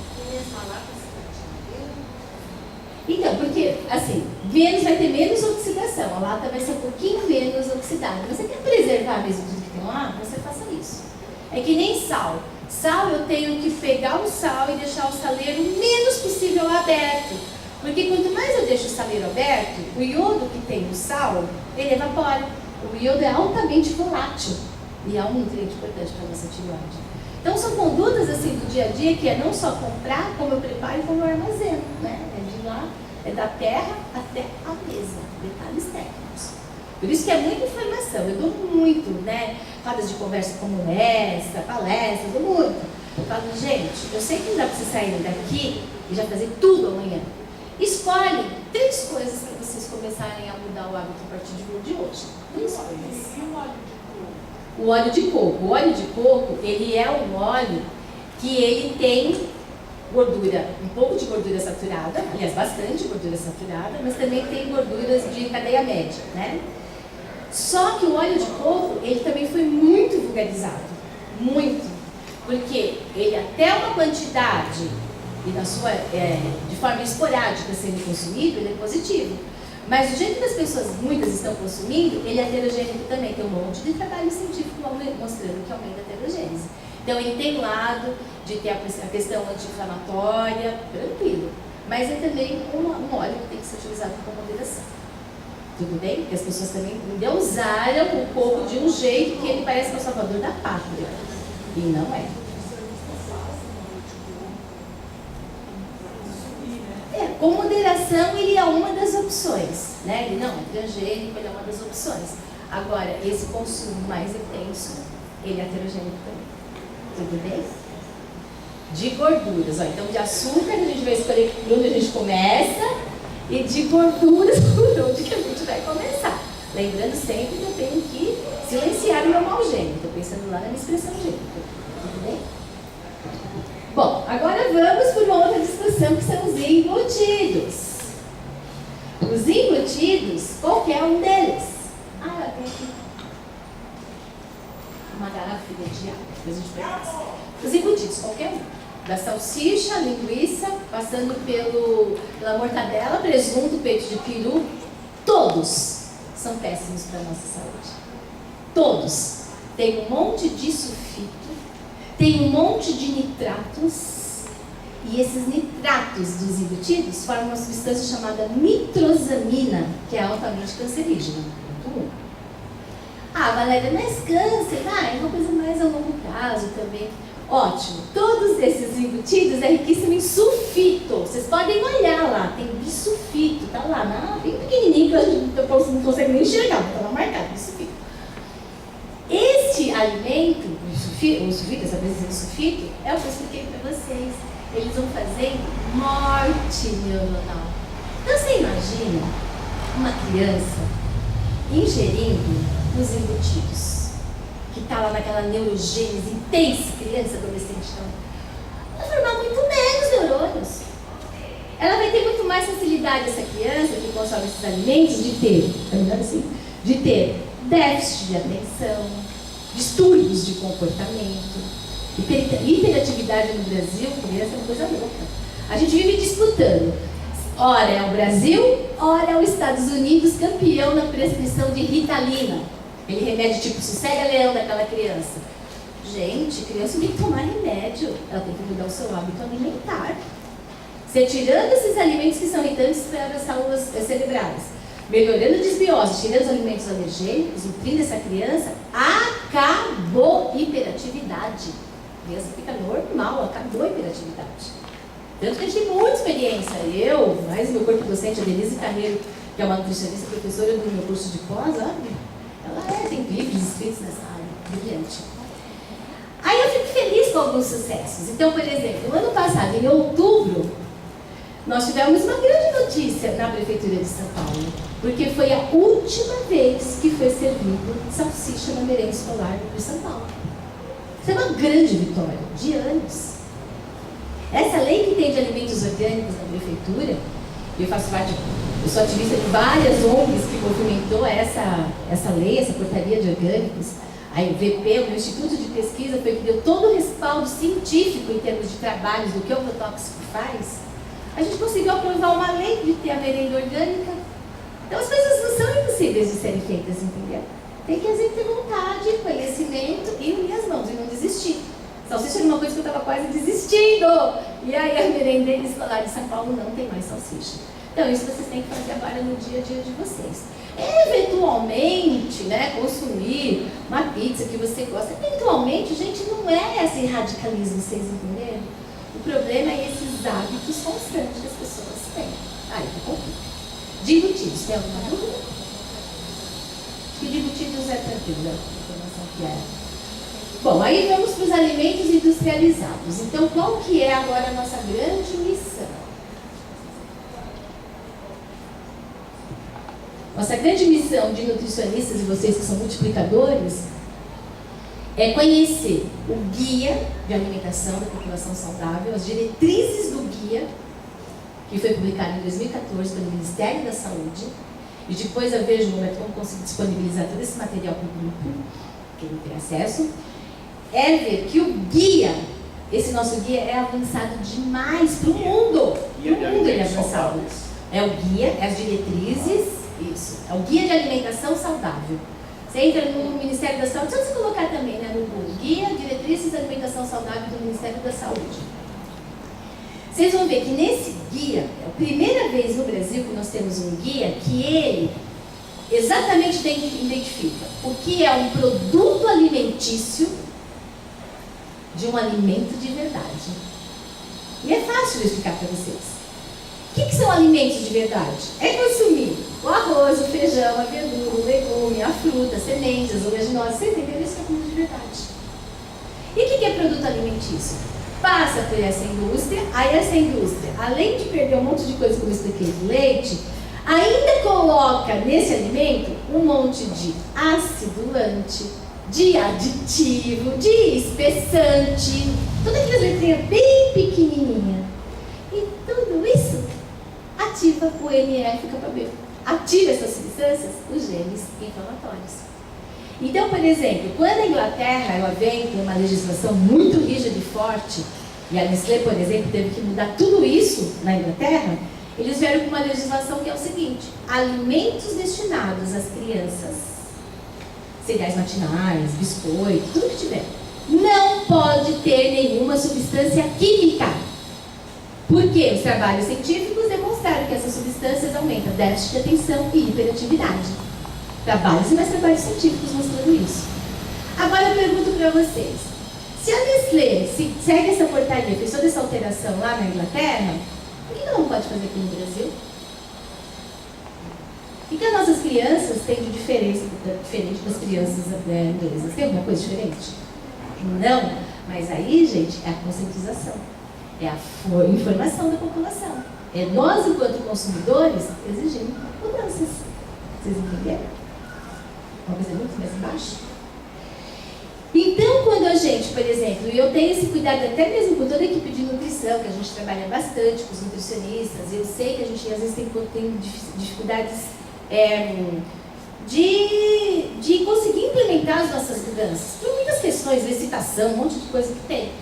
[SPEAKER 2] Então, porque, assim, Vênus vai ter menos oxidação, a lata vai ser um pouquinho menos oxidada. Você quer preservar mesmo tudo que tem lá? Você faça isso. É que nem sal. Sal, eu tenho que pegar o sal e deixar o saleiro o menos possível aberto. Porque quanto mais eu deixo o saleiro aberto, o iodo que tem no sal, ele evapora. O iodo é altamente volátil e é um nutriente importante para a nossa tireoide. Então, são condutas assim do dia a dia que é não só comprar, como eu preparo e como eu armazeno, né? É de lá, é da terra até a mesa, detalhes técnicos. Por isso que é muita informação, eu dou muito, né? Rodas de conversa como essa, palestras, dou muito. Eu falo, gente, eu sei que não dá para vocês saírem daqui e já fazer tudo amanhã. Escolhe 3 coisas para vocês começarem a mudar o hábito a partir de hoje. 3 coisas.
[SPEAKER 4] E o óleo de coco?
[SPEAKER 2] O óleo de coco. O óleo de coco, ele é um óleo que ele tem gordura, um pouco de gordura saturada, aliás, bastante gordura saturada, mas também tem gorduras de cadeia média, né? Só que o óleo de coco, ele também foi muito vulgarizado, muito, porque ele até uma quantidade e na sua, de forma esporádica sendo consumido, ele é positivo. Mas do jeito que as pessoas, muitas estão consumindo, ele é heterogênico também. Tem um monte de trabalho científico mostrando que aumenta a heterogênese. Então ele tem um lado de ter a questão anti-inflamatória, tranquilo. Mas é também um óleo que tem que ser utilizado com moderação. Tudo bem? Porque as pessoas também endeusaram o coco de um jeito que ele parece que é o salvador da pátria. E não é. Com moderação, ele é uma das opções, né? Ele não é transgênico, ele é uma das opções. Agora, esse consumo mais intenso, ele é heterogênico também. Tudo bem? De gorduras, ó, então de açúcar a gente vai escolher por onde a gente começa e de gorduras por onde que a gente vai começar. Lembrando sempre que eu tenho que silenciar o meu mau gênio. Estou pensando lá na minha expressão gênica. Tudo bem? Bom, agora vamos por uma outra discussão que são os embutidos. Os embutidos, qualquer um deles. Ah, tem aqui uma garrafa de água, depois a gente pega. Os embutidos, qualquer um. Da salsicha, linguiça, passando pela mortadela, presunto, peito de peru, todos são péssimos para a nossa saúde. Todos. Tem um monte de sulfito, tem um monte de nitratos, e esses nitratos dos embutidos formam uma substância chamada nitrosamina, que é altamente cancerígena. Muito comum. Ah, Valéria, mas câncer, é uma coisa mais a longo prazo também. Ótimo, todos esses embutidos é riquíssimo em sulfito. Vocês podem olhar lá, tem bisulfito, tá lá, bem pequenininho, que a gente não consegue nem enxergar, tá lá marcado, bisulfito. Este alimento, o sulfito, essa presença de sulfito, é o que eu expliquei para vocês. Eles vão fazer morte neuronal. Então você imagina uma criança ingerindo os embutidos, que está lá naquela neurogênese intensa, criança, adolescente, então, vai formar muito menos neurônios. Ela vai ter muito mais facilidade, essa criança que consome esses alimentos, de ter déficit de atenção, distúrbios de comportamento, hiperatividade no Brasil, criança é uma coisa louca. A gente vive disputando. Ora é o Brasil, ora é os Estados Unidos campeão na prescrição de Ritalina. Aquele remédio tipo sossega-leão daquela criança. Gente, criança tem que tomar remédio. Ela tem que mudar o seu hábito alimentar. Você tirando esses alimentos que são irritantes para as células cerebrais, melhorando a desbiose, tirando os alimentos alergênicos, nutrindo essa criança, acabou a hiperatividade. A criança fica normal, acabou a hiperatividade. Tanto que a gente tem muita experiência. Eu, mais meu corpo docente, a Denise Carreiro, que é uma nutricionista, professora do meu curso de pós, ela tem livros escritos nessa área, brilhante. Aí eu fico feliz com alguns sucessos. Então, por exemplo, no ano passado, em outubro, nós tivemos uma grande notícia na Prefeitura de São Paulo, porque foi a última vez que foi servido salsicha na merenda escolar de São Paulo. Isso é uma grande vitória, de anos. Essa lei que tem de alimentos orgânicos na Prefeitura, eu sou ativista de várias ONGs que movimentou essa lei, essa portaria de orgânicos. A IVP, o meu Instituto de Pesquisa, foi que deu todo o respaldo científico em termos de trabalhos do que o agrotóxico faz. A gente conseguiu aprovar uma lei de ter a merenda orgânica. Então as coisas não são impossíveis de serem feitas, entendeu? Tem que a gente ter vontade, conhecimento e unir as mãos e não desistir. Salsicha era uma coisa que eu estava quase desistindo. E aí a merendeira escolar de São Paulo não tem mais salsicha. Então isso vocês têm que fazer agora no dia a dia de vocês. Eventualmente, consumir uma pizza que você gosta. Eventualmente, gente, não é esse radicalismo, vocês entenderam? O problema é esses hábitos constantes que as pessoas têm. Aí, tá bom? De embutidos, tem alguma dúvida? Acho que de embutidos é tranquilo, a informação que é. Bom, aí vamos para os alimentos industrializados. Então, qual que é agora a nossa grande missão? Nossa grande missão de nutricionistas e vocês que são multiplicadores é conhecer o guia de alimentação da população saudável, as diretrizes do guia, que foi publicado em 2014 pelo Ministério da Saúde, e depois eu vejo como consigo disponibilizar todo esse material para o grupo, que não tem acesso, é ver que o guia, esse nosso guia é avançado demais para o mundo. Para o mundo ele é avançado. É o guia, é as diretrizes. Isso, é o Guia de Alimentação Saudável. Você entra no Ministério da Saúde, só você colocar também, no Google, Guia, Diretrizes de Alimentação Saudável do Ministério da Saúde. Vocês vão ver que nesse guia, é a primeira vez no Brasil que nós temos um guia que ele exatamente identifica o que é um produto alimentício de um alimento de verdade. E é fácil de explicar para vocês. O que são alimentos de verdade? É consumir o arroz, o feijão, a verdura, o legume, a fruta, sementes, as oleaginosas. Você entendeu? Isso é comida de verdade. E o que é produto alimentício? Passa por essa indústria, aí essa indústria, além de perder um monte de coisa como eu expliquei do leite, ainda coloca nesse alimento um monte de acidulante, de aditivo, de espessante, todas aquelas letrinhas bem pequenininhas. E tudo isso ativa o NF-κB. Ativa essas substâncias, os genes inflamatórios. Então, por exemplo, quando a Inglaterra ela vem com uma legislação muito rígida e forte, e a Nestlé, por exemplo, teve que mudar tudo isso na Inglaterra, eles vieram com uma legislação que é o seguinte: alimentos destinados às crianças, cereais matinais, biscoito, tudo que tiver, não pode ter nenhuma substância química. Porque os trabalhos científicos demonstraram que essas substâncias aumentam déficit de atenção e hiperatividade. trabalhos e mais trabalhos científicos mostrando isso. Agora eu pergunto para vocês, se a Nestlé segue essa portaria, fez toda essa alteração lá na Inglaterra, por que ela não pode fazer aqui no Brasil? O que as nossas crianças têm de diferente das crianças inglesas? Tem alguma coisa diferente? Não, mas aí, gente, é a conscientização, é a informação da população. É nós, enquanto consumidores, exigindo mudanças. Vocês entenderam? Uma coisa muito mais embaixo. Então, quando a gente, por exemplo, e eu tenho esse cuidado até mesmo com toda a equipe de nutrição, que a gente trabalha bastante com os nutricionistas, eu sei que a gente às vezes tem dificuldades de conseguir implementar as nossas mudanças, por muitas questões, licitação, um monte de coisa que tem.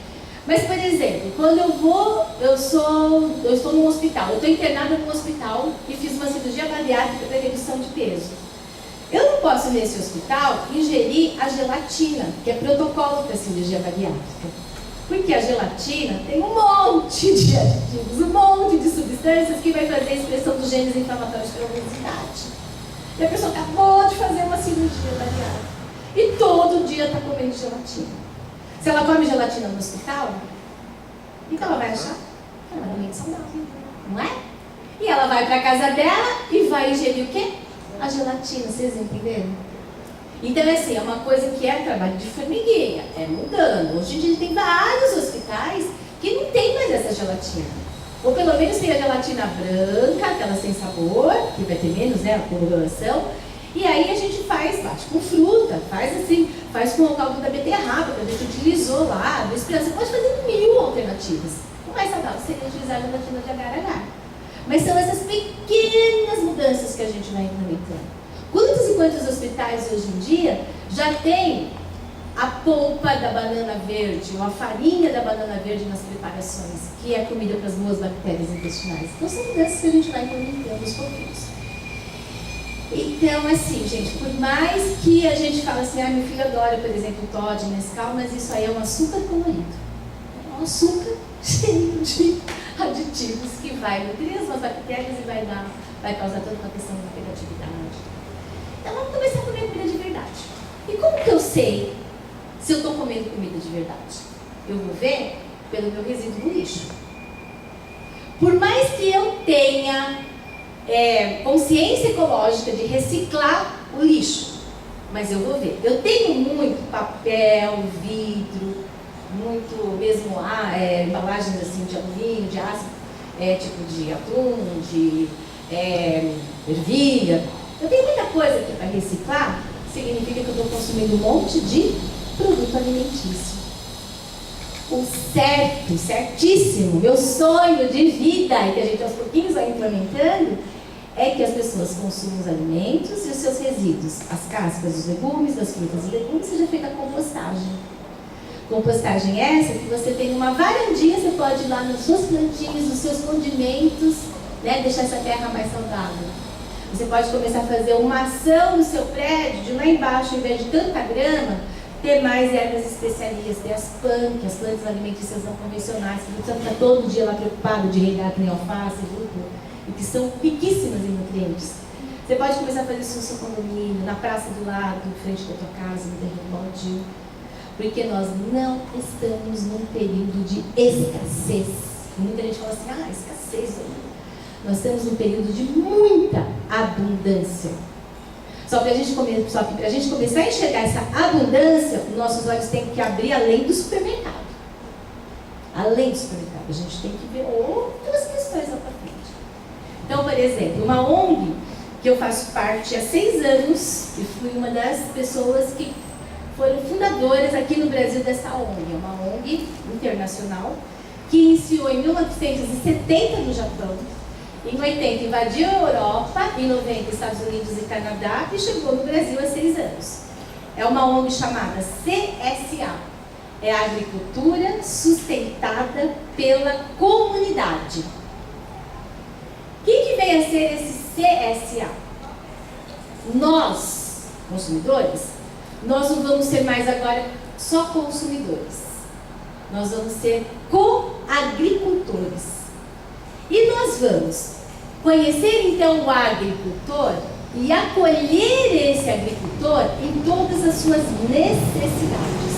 [SPEAKER 2] Mas, por exemplo, quando eu estou num hospital, eu estou internada num hospital e fiz uma cirurgia bariátrica para redução de peso. Eu não posso, nesse hospital, ingerir a gelatina, que é protocolo para cirurgia bariátrica. Porque a gelatina tem um monte de aditivos, um monte de substâncias que vai fazer a expressão dos genes inflamatórios para a obesidade. E a pessoa acabou de fazer uma cirurgia bariátrica. E todo dia está comendo gelatina. Se ela come gelatina no hospital, o que ela vai achar? É uma doente saudável, não é? E ela vai para a casa dela e vai ingerir o quê? A gelatina, vocês entenderam? Então, assim, é uma coisa que é trabalho de formiguinha, é mudando. Hoje em dia tem vários hospitais que não tem mais essa gelatina. Ou pelo menos tem a gelatina branca, aquela sem sabor, que vai ter menos, né, a coloração. E aí a gente bate com fruta, faz com o caldo da beterraba, que a gente utilizou lá, do esperança. Você pode fazer 1000 alternativas. O mais saudável seria utilizar a gelatina de agar-agar. Mas são essas pequenas mudanças que a gente vai implementando. Quantos e quantos hospitais hoje em dia já tem a polpa da banana verde, ou a farinha da banana verde nas preparações, que é comida para as boas bactérias intestinais? Então são mudanças que a gente vai implementando aos pouquinhos. Então, assim, gente, por mais que a gente fale assim, meu filho adora, por exemplo, Toddy, Nescau, mas isso aí é um açúcar colorido. É um açúcar cheio de aditivos que vai nutrir as bactérias e vai causar toda uma questão de negatividade. Então, vamos começar a comer comida de verdade. E como que eu sei se eu estou comendo comida de verdade? Eu vou ver pelo meu resíduo no lixo. Por mais que eu tenha consciência ecológica de reciclar o lixo, mas eu vou ver. Eu tenho muito papel, vidro, muito mesmo embalagens assim de alumínio, de aço, tipo de atum, de ervilha. Eu tenho muita coisa aqui para reciclar, significa que eu estou consumindo um monte de produto alimentício. O certo, certíssimo, meu sonho de vida, e que a gente aos pouquinhos vai implementando, é que as pessoas consumam os alimentos e os seus resíduos, as cascas dos legumes, das frutas e legumes, seja feita a compostagem. Compostagem essa que você tem uma varandinha, você pode ir lá nas suas plantinhas, nos seus condimentos, né, deixar essa terra mais saudável. Você pode começar a fazer uma ação no seu prédio, de lá embaixo, ao invés de tanta grama, ter mais ervas especiarias, ter as plantas alimentícias não convencionais, que não precisa ficar todo dia lá preocupado de regar com alface, e que são riquíssimas em nutrientes. Você pode começar a fazer isso no seu condomínio, na praça do lado, em frente da tua casa, no terreno baldio. Porque nós não estamos num período de escassez. Muita gente fala assim, escassez. Nós estamos num período de muita abundância. Só que para a gente começar a enxergar essa abundância, nossos olhos têm que abrir além do supermercado. Além do supermercado, a gente tem que ver outras questões lá para frente. Então, por exemplo, uma ONG, que eu faço parte há 6 anos, e fui uma das pessoas que foram fundadoras aqui no Brasil dessa ONG. É uma ONG internacional que iniciou em 1970 no Japão, em 80 invadiu a Europa, em 90 Estados Unidos e Canadá e chegou no Brasil há 6 anos. É uma ONG chamada CSA, é a Agricultura Sustentada pela Comunidade. O que vem a ser esse CSA? Nós, consumidores, nós não vamos ser mais agora só consumidores. Nós vamos ser co-agricultores. E nós vamos conhecer então o agricultor e acolher esse agricultor em todas as suas necessidades.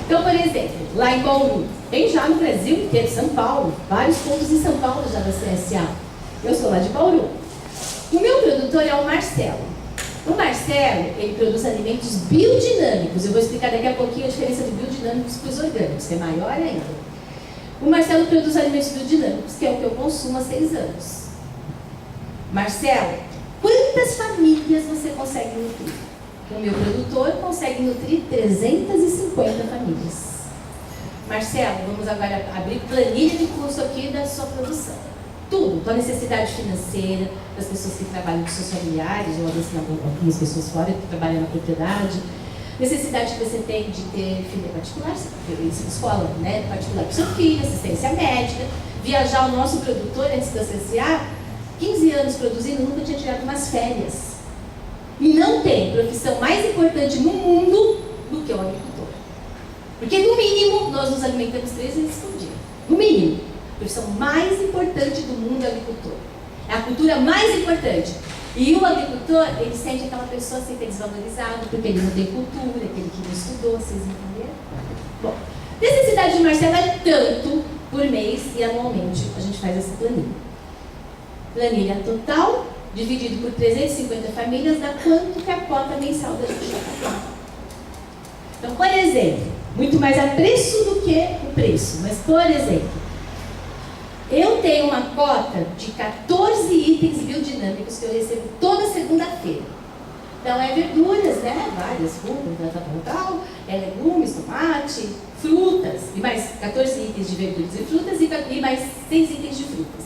[SPEAKER 2] Então, por exemplo, lá em Bauru, tem já no Brasil inteiro, São Paulo, vários pontos em São Paulo já da CSA. Eu sou lá de Bauru. O meu produtor é o Marcelo. O Marcelo, ele produz alimentos biodinâmicos. Eu vou explicar daqui a pouquinho a diferença de biodinâmicos para os orgânicos, que é maior ainda. O Marcelo produz alimentos biodinâmicos, que é o que eu consumo há 6 anos. Marcelo, quantas famílias você consegue nutrir? O meu produtor consegue nutrir 350 famílias. Marcelo, vamos agora abrir planilha de custo aqui da sua produção. Tudo, tua necessidade financeira, das pessoas que trabalham com seus familiares, ou algumas pessoas fora que trabalham na propriedade, necessidade que você tem de ter filho particular, escola, né, particular para o seu filho, assistência médica, viajar. O nosso produtor, antes da CSA, 15 anos produzindo, nunca tinha tirado umas férias. E não tem profissão mais importante no mundo do que o agricultor. Porque, no mínimo, nós nos alimentamos 3 vezes por dia. No mínimo. A profissão mais importante do mundo é o agricultor. É a cultura mais importante. E o agricultor, ele sente aquela pessoa assim, desvalorizado, porque ele não tem cultura, aquele que não estudou, vocês entenderam? Bom, necessidade de Marcelo é tanto por mês e anualmente a gente faz essa planilha. Planilha total, dividido por 350 famílias, dá quanto que é a cota mensal da gente está pagando. Então, por exemplo, muito mais a preço do que o preço, mas, por exemplo, eu tenho uma cota de 14 itens biodinâmicos que eu recebo toda segunda-feira. Então, é verduras, né? Várias frutas, tal, legumes, tomate, frutas, e mais 14 itens de verduras e frutas e mais 6 itens de frutas.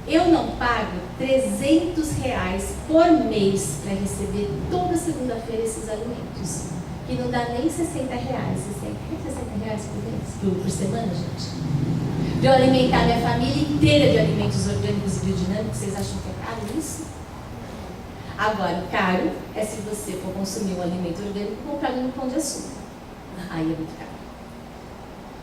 [SPEAKER 2] Eu não pago R$300 por mês para receber toda segunda-feira esses alimentos. Que não dá nem R$60. R$60 por semana, gente? Para eu alimentar minha família inteira de alimentos orgânicos e biodinâmicos, vocês acham que é caro isso? Agora, caro é se você for consumir um alimento orgânico comprado no Pão de Açúcar. Aí é muito caro.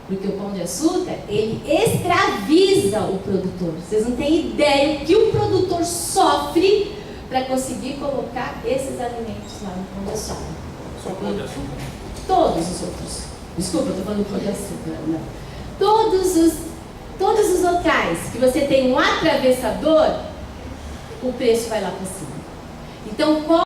[SPEAKER 2] Porque o Pão de Açúcar, ele escraviza o produtor. Vocês não têm ideia que o produtor sofre para conseguir colocar esses alimentos lá no Pão de Açúcar.
[SPEAKER 3] Só o Pão de Açúcar?
[SPEAKER 2] Todos os outros. Desculpa, eu estou falando do Pão de Açúcar. Não. Todos os locais que você tem um atravessador, o preço vai lá para cima. Então, qual